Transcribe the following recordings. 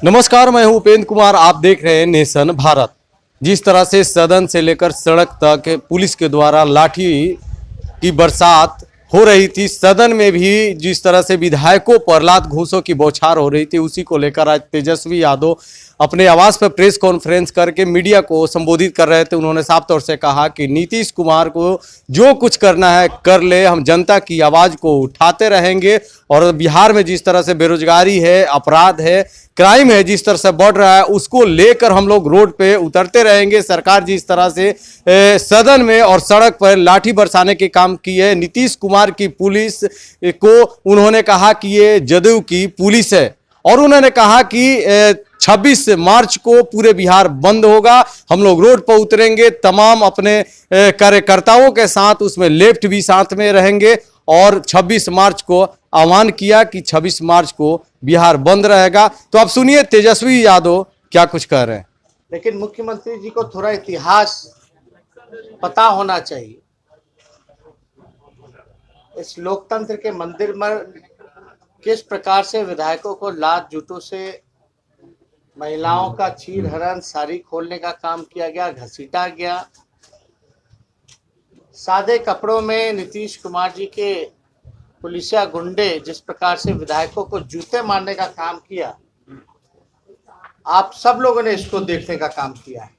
नमस्कार, मैं हूं उपेंद्र कुमार। आप देख रहे हैं नेशन भारत। जिस तरह से सदन से लेकर सड़क तक पुलिस के द्वारा लाठी की बरसात हो रही थी, सदन में भी जिस तरह से विधायकों पर लात घूंसों की बौछार हो रही थी, उसी को लेकर आज तेजस्वी यादव अपने आवास पर प्रेस कॉन्फ्रेंस करके मीडिया को संबोधित कर रहे थे। उन्होंने साफ तौर से कहा कि नीतीश कुमार को जो कुछ करना है कर ले, हम जनता की आवाज को उठाते रहेंगे। और बिहार में जिस तरह से बेरोजगारी है, अपराध है, क्राइम है, जिस तरह से बढ़ रहा है, उसको लेकर हम लोग रोड पे उतरते रहेंगे। सरकार जिस तरह से सदन में और सड़क पर लाठी बरसाने के काम की है, नीतीश कुमार की पुलिस को उन्होंने कहा कि ये जदयू की पुलिस है। और उन्होंने कहा कि 26 मार्च को पूरे बिहार बंद होगा, हम लोग रोड पर उतरेंगे तमाम अपने कार्यकर्ताओं के साथ, उसमें लेफ्ट भी साथ में रहेंगे। और 26 मार्च को आह्वान किया कि 26 मार्च को बिहार बंद रहेगा। तो आप सुनिए तेजस्वी यादव क्या कुछ कह रहे हैं। लेकिन मुख्यमंत्री जी को थोड़ा इतिहास पता होना चाहिए। इस लोकतंत्र के मंदिर में किस प्रकार से विधायकों को लात जूतों से, महिलाओं का चीर हरण, साड़ी खोलने का काम किया गया, घसीटा गया। सादे कपड़ों में नीतीश कुमार जी के पुलिसिया गुंडे जिस प्रकार से विधायकों को जूते मारने का काम किया, आप सब लोगों ने इसको देखने का काम किया है।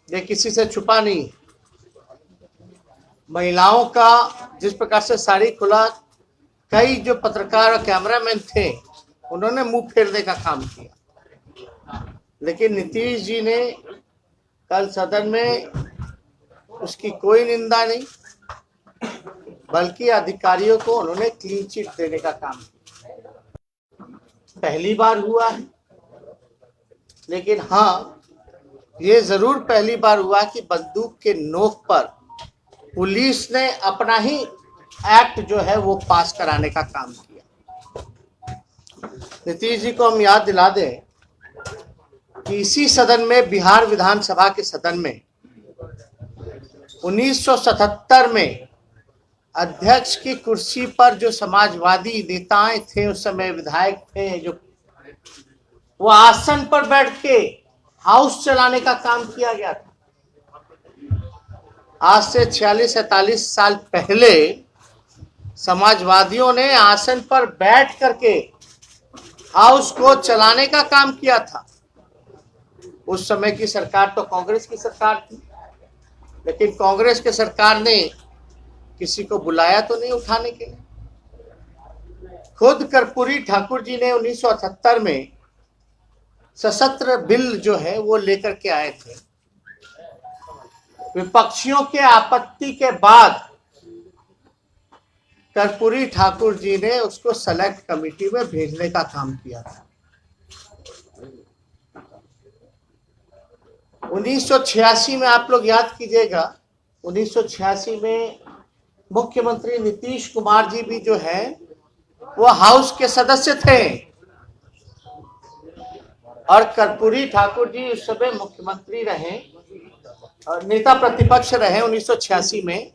ये किसी से छुपा नहीं। महिलाओं का जिस प्रकार से साड़ी खुला, कई जो पत्रकार और कैमरामैन थे उन्होंने मुंह फेरने का काम किया। लेकिन नीतीश जी ने कल सदन में उसकी कोई निंदा नहीं, बल्कि अधिकारियों को उन्होंने क्लीन चिट देने का काम किया। पहली बार हुआ है, लेकिन हाँ, ये जरूर पहली बार हुआ कि बंदूक के नोक पर पुलिस ने अपना ही एक्ट जो है वो पास कराने का काम किया। नीतीश जी को हम याद दिला दें कि इसी सदन में, बिहार विधानसभा के सदन में 1977 में अध्यक्ष की कुर्सी पर जो समाजवादी नेताएं थे, उस समय विधायक थे, जो वो आसन पर बैठ के हाउस चलाने का काम किया गया था। आज से 46-47 साल पहले समाजवादियों ने आसन पर बैठ करके हाउस को चलाने का काम किया था। उस समय की सरकार तो कांग्रेस की सरकार थी, लेकिन कांग्रेस के सरकार ने किसी को बुलाया तो नहीं उठाने के लिए। खुद कर्पूरी ठाकुर जी ने 1978 में सशस्त्र बिल जो है वो लेकर के आए थे। विपक्षियों के आपत्ति के बाद कर्पूरी ठाकुर जी ने उसको सेलेक्ट कमेटी में भेजने का काम किया था। 1986 में आप लोग याद कीजिएगा, 1986 में मुख्यमंत्री नीतीश कुमार जी भी जो है वो हाउस के सदस्य थे, और कर्पूरी ठाकुर जी उस समय मुख्यमंत्री रहे और नेता प्रतिपक्ष रहे 1986 में।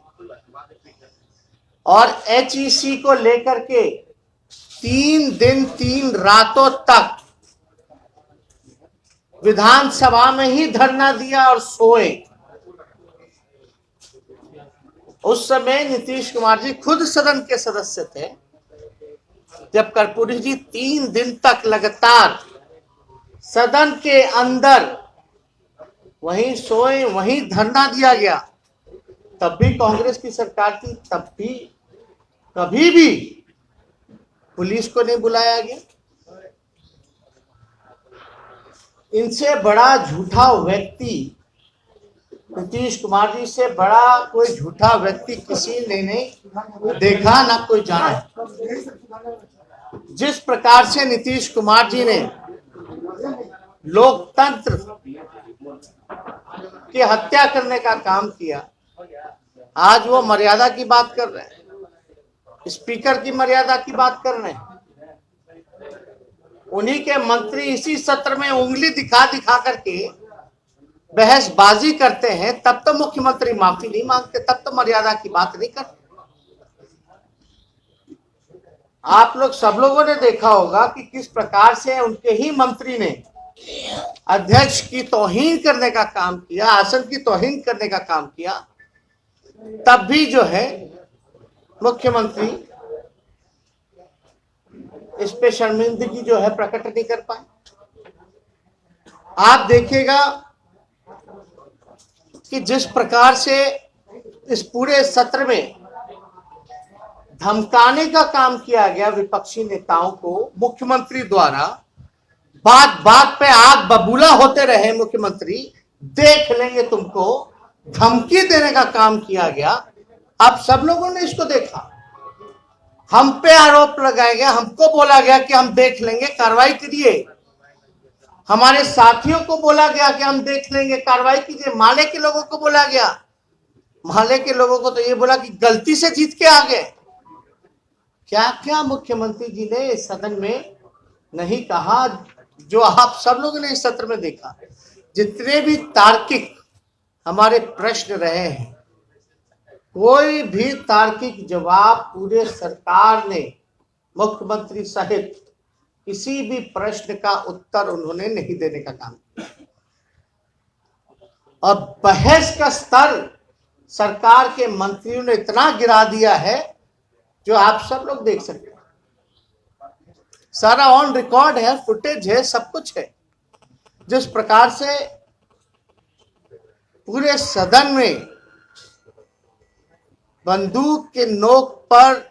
और HEC को लेकर के 3 दिन 3 रातों तक विधानसभा में ही धरना दिया और सोए। उस समय नीतीश कुमार जी खुद सदन के सदस्य थे। जब कर्पूरी जी 3 दिन तक लगातार सदन के अंदर वहीं सोए, वहीं धरना दिया गया, तब भी कांग्रेस की सरकार थी, तब भी कभी भी पुलिस को नहीं बुलाया गया। इनसे बड़ा झूठा व्यक्ति, नीतीश कुमार जी से बड़ा कोई झूठा व्यक्ति किसी ने नहीं देखा, ना कोई जाना। जिस प्रकार से नीतीश कुमार जी ने लोकतंत्र की हत्या करने का काम किया, आज वो मर्यादा की बात कर रहे हैं, स्पीकर की मर्यादा की बात कर रहे हैं। उन्हीं के मंत्री इसी सत्र में उंगली दिखा दिखा करके बहसबाजी करते हैं, तब तो मुख्यमंत्री माफी नहीं मांगते, तब तो मर्यादा की बात नहीं करते। आप लोग सब लोगों ने देखा होगा कि किस प्रकार से उनके ही मंत्री ने अध्यक्ष की तौहीन करने का काम किया, आसन की तौहीन करने का काम किया, तब भी जो है मुख्यमंत्री इस पे शर्मिंदगी जो है प्रकट नहीं कर पाए। आप देखिएगा कि जिस प्रकार से इस पूरे सत्र में धमकाने का काम किया गया विपक्षी नेताओं को मुख्यमंत्री द्वारा, बात बात पे आग बबूला होते रहे मुख्यमंत्री, देख लेंगे तुमको, धमकी देने का काम किया गया। अब सब लोगों ने इसको देखा, हम पे आरोप लगाया गया, हमको बोला गया कि हम देख लेंगे, कार्रवाई करिए। हमारे साथियों को बोला गया कि हम देख लेंगे, कार्रवाई कीजिए। माले के लोगों को बोला गया, माले के लोगों को तो ये बोला कि गलती से जीत के आ गए। क्या क्या मुख्यमंत्री जी ने इस सदन में नहीं कहा, जो आप सब लोगों ने इस सत्र में देखा। जितने भी तार्किक हमारे प्रश्न रहे हैं, कोई भी तार्किक जवाब पूरे सरकार ने मुख्यमंत्री सहित किसी भी प्रश्न का उत्तर उन्होंने नहीं देने का काम किया। और बहस का स्तर सरकार के मंत्रियों ने इतना गिरा दिया है जो आप सब लोग देख सकते हैं। सारा ऑन रिकॉर्ड है, फुटेज है, सब कुछ है। जिस प्रकार से पूरे सदन में बंदूक के नोक पर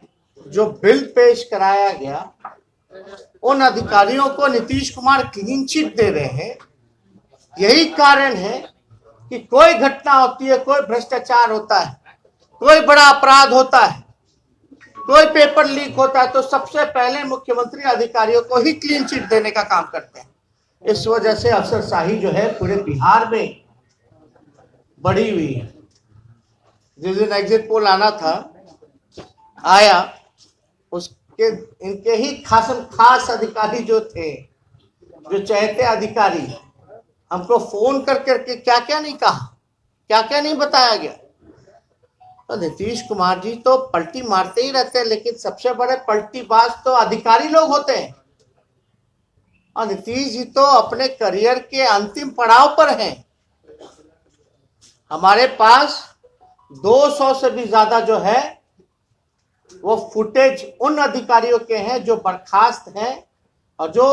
जो बिल पेश कराया गया, उन अधिकारियों को नीतीश कुमार क्लीन चिट दे रहे हैं। यही कारण है कि कोई घटना होती है, कोई भ्रष्टाचार होता है, कोई बड़ा अपराध होता है, कोई पेपर लीक होता है, तो सबसे पहले मुख्यमंत्री अधिकारियों को ही क्लीन चिट देने का काम करते हैं। इस वजह से अफसरशाही जो है पूरे बिहार में बढ़ी हुई है। जिस दिन एग्जिट पोल आना था, आया, उसके इनके ही खास अधिकारी जो थे, जो चहेते अधिकारी, हमको फोन करके क्या क्या नहीं कहा, क्या क्या नहीं बताया गया। तो नीतीश कुमार जी तो पलटी मारते ही रहते हैं, लेकिन सबसे बड़े पलटीबाज तो अधिकारी लोग होते हैं। और नीतीश जी तो अपने करियर के अंतिम पड़ाव पर हैं। हमारे पास 200 से भी ज्यादा जो है वो फुटेज उन अधिकारियों के हैं जो बर्खास्त हैं और जो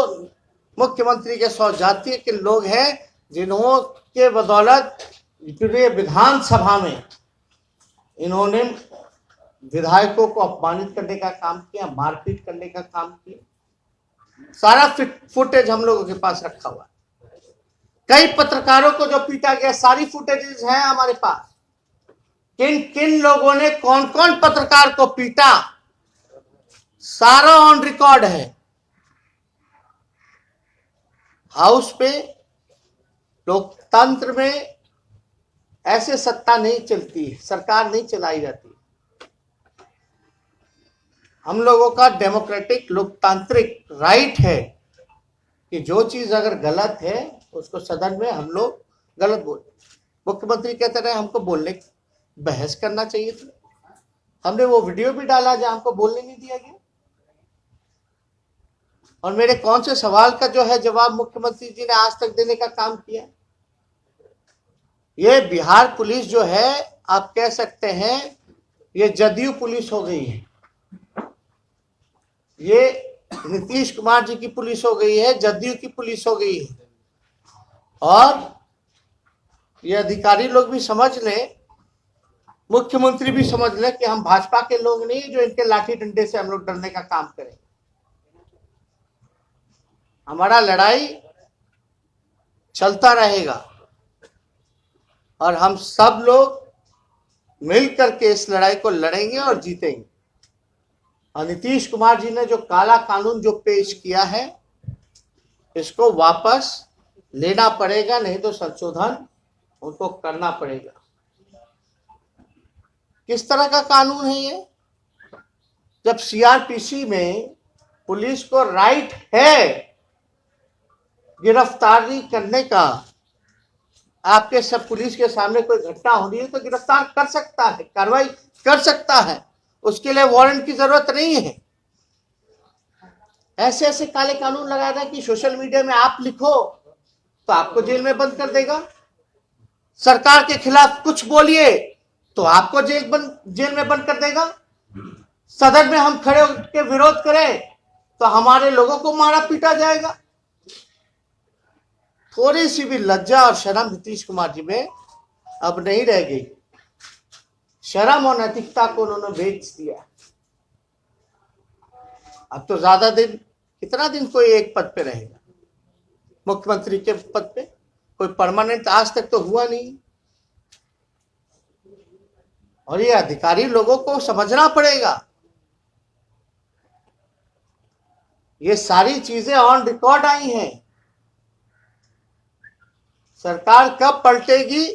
मुख्यमंत्री के सौजातीय के लोग हैं, जिन्हों के बदौलत पूरे विधानसभा में इन्होंने विधायकों को अपमानित करने का काम किया, मारपीट करने का काम किया। सारा फुटेज हम लोगों के पास रखा हुआ है। कई पत्रकारों को जो पीटा गया, सारी फुटेजेस हैं हमारे पास। किन किन लोगों ने कौन कौन पत्रकार को पीटा, सारा ऑन रिकॉर्ड है। हाउस पे लोकतंत्र में ऐसे सत्ता नहीं चलती है, सरकार नहीं चलाई जाती। हम लोगों का डेमोक्रेटिक लोकतांत्रिक राइट है कि जो चीज अगर गलत है उसको सदन में हम लोग गलत बोले। मुख्यमंत्री कहते रहे हमको बोलने, बहस करना चाहिए था। हमने वो वीडियो भी डाला जहां हमको बोलने नहीं दिया गया। और मेरे कौन से सवाल का जो है जवाब मुख्यमंत्री जी ने आज तक देने का काम किया। ये बिहार पुलिस जो है, आप कह सकते हैं ये जदयू पुलिस हो गई है, ये नीतीश कुमार जी की पुलिस हो गई है, जदयू की पुलिस हो गई है। और ये अधिकारी लोग भी समझ लें, मुख्यमंत्री भी समझ लें कि हम भाजपा के लोग नहीं जो इनके लाठी डंडे से हम लोग डरने का काम करें। हमारा लड़ाई चलता रहेगा और हम सब लोग मिल करके इस लड़ाई को लड़ेंगे और जीतेंगे। और नीतीश कुमार जी ने जो काला कानून जो पेश किया है, इसको वापस लेना पड़ेगा, नहीं तो संशोधन उनको करना पड़ेगा। किस तरह का कानून है ये? जब सीआरपीसी में पुलिस को राइट है गिरफ्तारी करने का, आपके सब पुलिस के सामने कोई घटना हो रही है तो गिरफ्तार कर सकता है, कार्रवाई कर सकता है, उसके लिए वारंट की जरूरत नहीं है। ऐसे ऐसे काले कानून लगाया था कि सोशल मीडिया में आप लिखो तो आपको जेल में बंद कर देगा। सरकार के खिलाफ कुछ बोलिए तो आपको जेल में बंद कर देगा। सदन में हम खड़े होकर विरोध करें तो हमारे लोगों को मारा पीटा जाएगा। थोड़ी सी भी लज्जा और शर्म नीतीश कुमार जी में अब नहीं रह गई। शर्म और नैतिकता को उन्होंने बेच दिया। अब तो ज्यादा दिन, कितना दिन कोई एक पद पे रहेगा? मुख्यमंत्री के पद पे कोई परमानेंट आज तक तो हुआ नहीं। और ये अधिकारी लोगों को समझना पड़ेगा। ये सारी चीजें ऑन रिकॉर्ड आई हैं। सरकार कब पलटेगी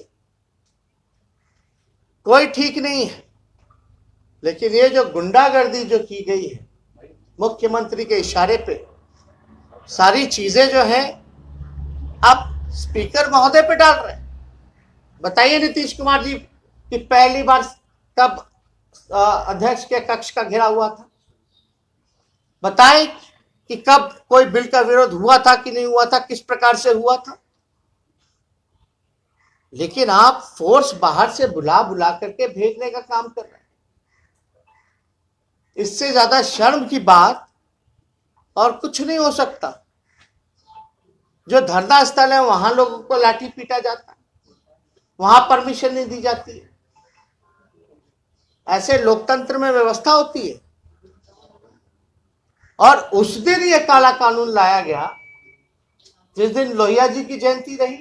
कोई ठीक नहीं है। लेकिन ये जो गुंडागर्दी जो की गई है मुख्यमंत्री के इशारे पे, सारी चीजें जो हैं आप स्पीकर महोदय पे डाल रहे हैं। बताइए नीतीश कुमार जी कि पहली बार कब अध्यक्ष के कक्ष का घेराव हुआ था? बताएं कि कब कोई बिल का विरोध हुआ था कि नहीं हुआ था, किस प्रकार से हुआ था? लेकिन आप फोर्स बाहर से बुला बुला करके भेजने का काम कर रहे हैं। इससे ज्यादा शर्म की बात और कुछ नहीं हो सकता। जो धरना स्थल है वहां लोगों को लाठी पीटा जाता है, वहां परमिशन नहीं दी जाती है। ऐसे लोकतंत्र में व्यवस्था होती है। और उस दिन ये काला कानून लाया गया जिस दिन लोहिया जी की जयंती रही,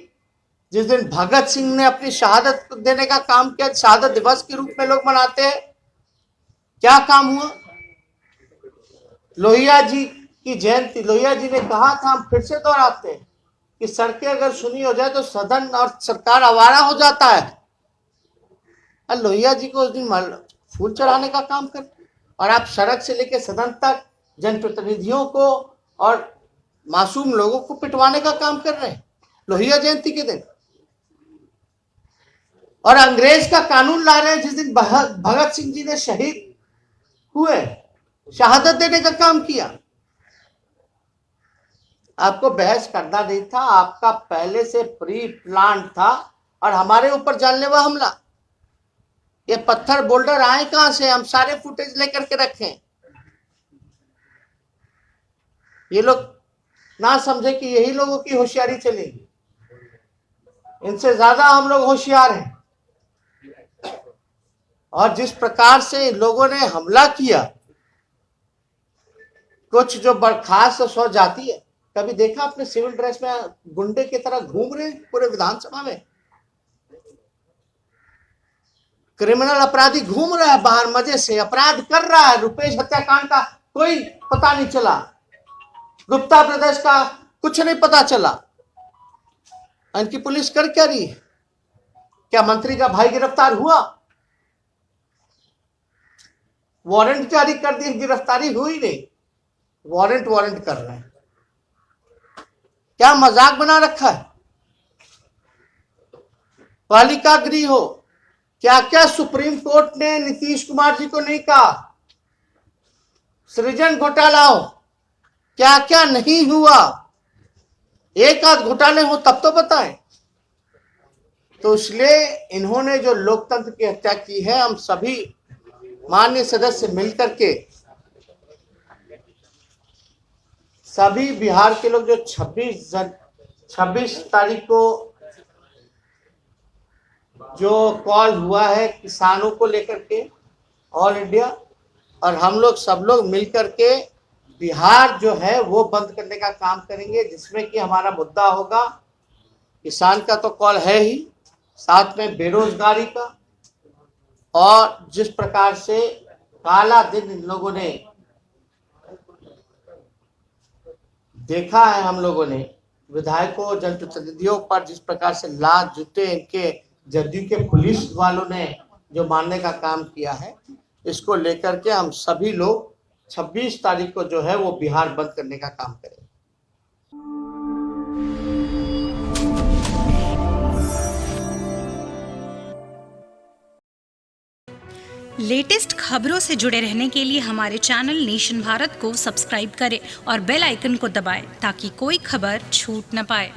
जिस दिन भगत सिंह ने अपनी शहादत देने का काम किया। शहादत दिवस के रूप में लोग मनाते हैं। क्या काम हुआ? लोहिया जी की जयंती, लोहिया जी ने कहा था, हम फिर से दोहराते हैं कि सड़कें अगर सुनी हो जाए तो सदन और सरकार आवारा हो जाता है। और लोहिया जी को उस दिन फूल चढ़ाने का काम करते, और आप सड़क से लेकर सदन तक जनप्रतिनिधियों को और मासूम लोगों को पिटवाने का काम कर रहे हैं लोहिया जयंती के दिन। और अंग्रेज का कानून ला रहे हैं जिस दिन भगत सिंह जी ने शहीद हुए, शहादत देने का काम किया। आपको बहस करना नहीं था, आपका पहले से प्री प्लान था। और हमारे ऊपर जानलेवा हमला, ये पत्थर बोल्डर आए कहां से? हम सारे फुटेज लेकर के रखें। ये लोग ना समझे कि यही लोगों की होशियारी चलेगी। इनसे ज्यादा हम लोग होशियार हैं। और जिस प्रकार से लोगों ने हमला किया, कुछ जो बर्खास्त सो जाती है, कभी देखा अपने सिविल ड्रेस में गुंडे की तरह घूम रहे हैं पूरे विधानसभा में? क्रिमिनल अपराधी घूम रहा है बाहर, मजे से अपराध कर रहा है। रुपेश हत्याकांड का कोई पता नहीं चला, गुप्ता ब्रदर्स का कुछ नहीं पता चला। इनकी पुलिस कर क्या रही है? क्या मंत्री का भाई गिरफ्तार हुआ? वारंट जारी कर दिए, गिरफ्तारी हुई नहीं। वारंट कर रहे हैं। क्या मजाक बना रखा है? बालिका गृह हो, क्या क्या सुप्रीम कोर्ट ने नीतीश कुमार जी को नहीं कहा? सृजन घोटाला हो, क्या क्या नहीं हुआ? एक आध घोटाले हो तब तो बताएं। तो इसलिए इन्होंने जो लोकतंत्र की हत्या की है, हम सभी माननीय सदस्य मिलकर के, सभी बिहार के लोग जो 26 तारीख को जो कॉल हुआ है किसानों को लेकर के ऑल इंडिया, और हम लोग सब लोग मिलकर के बिहार जो है वो बंद करने का काम करेंगे, जिसमें कि हमारा मुद्दा होगा किसान का तो कॉल है ही, साथ में बेरोजगारी का। और जिस प्रकार से काला दिन इन लोगों ने देखा है, हम लोगों ने विधायकों जनप्रतिनिधियों पर जिस प्रकार से लात जूते इनके जदयू के पुलिस वालों ने जो मारने का काम किया है, इसको लेकर के हम सभी लोग 26 तारीख को जो है वो बिहार बंद करने का काम करेंगे। लेटेस्ट खबरों से जुड़े रहने के लिए हमारे चैनल नेशन भारत को सब्सक्राइब करें और बेल आइकन को दबाएं ताकि कोई खबर छूट न पाए।